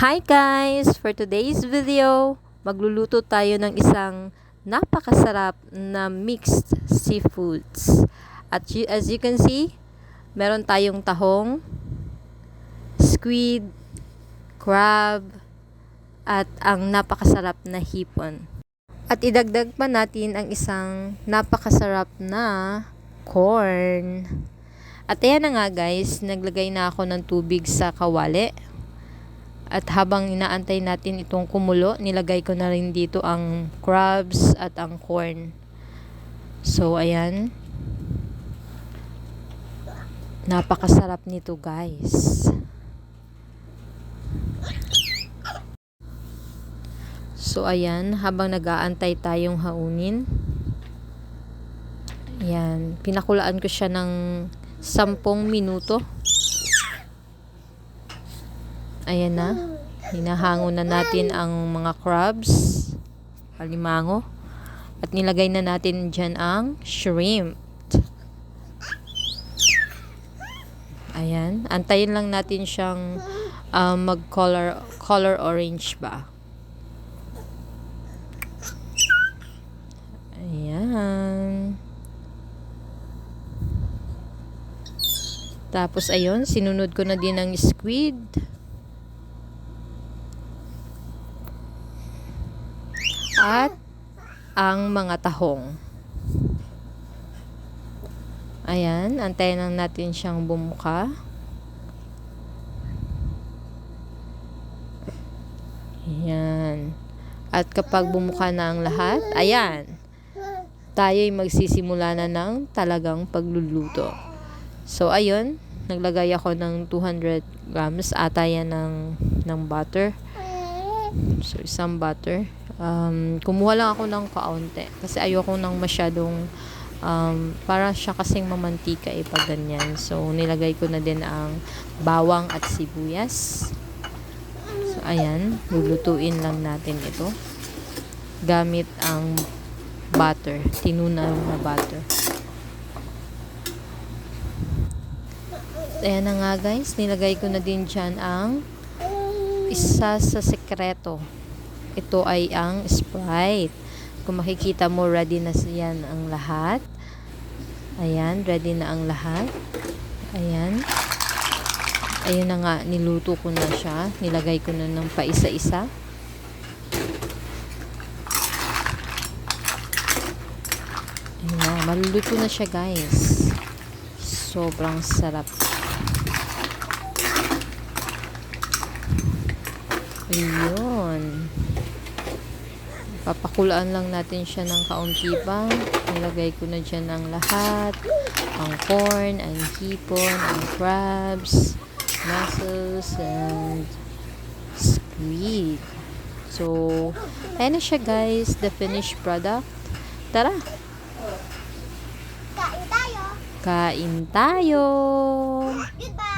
Hi guys! For today's video, magluluto tayo ng isang napakasarap na mixed seafoods. At as you can see, meron tayong tahong, squid, crab, at ang napakasarap na hipon. At idagdag pa natin ang isang napakasarap na corn. At ayan na nga guys, naglagay na ako ng tubig sa kawali. At habang inaantay natin itong kumulo, nilagay ko na rin dito ang crabs at ang corn. So, ayan. Napakasarap nito, guys. So, ayan. Habang nag-aantay tayong haunin. Ayan. Pinakulaan ko siya ng 10 minuto. Ayan na. Hinahango na natin ang mga crabs, alimango. At nilagay na natin dyan ang shrimp. Ayan. Antayin lang natin siyang color orange ba. Ayan. Tapos ayun, sinunod ko na din ang squid. At ang mga tahong. Ayan, antayin lang natin siyang bumuka. Ayan. At kapag bumuka na ang lahat, ayan, tayo'y magsisimula na ng talagang pagluluto. So, ayun, naglagay ako ng 200 grams ata yan ng butter. So, isang butter. Kumuha lang ako ng kaunti kasi ayoko nang masyadong para siya kasing mamantika pag ganyan. So nilagay ko na din ang bawang at sibuyas. So ayan, lulutuin lang natin ito gamit ang butter, tinunaw na butter. Ayan na nga guys, nilagay ko na din dyan ang isa sa sekreto. Ito ay ang Sprite. Kung makikita mo, ready na yan ang lahat. Ayan, ready na ang lahat. Ayan. Ayun na nga, niluto ko na siya. Nilagay ko na ng paisa-isa. Ayun na, maluluto na siya guys. Sobrang sarap. Ayun. Papakulaan lang natin siya ng kaunti pa. Nilagay ko na dyan ang lahat. Ang corn, ang hipon, ang crabs, mussels, and squid. So, ayan na siya guys. The finished product. Tara! Kain tayo! Kain tayo! Goodbye!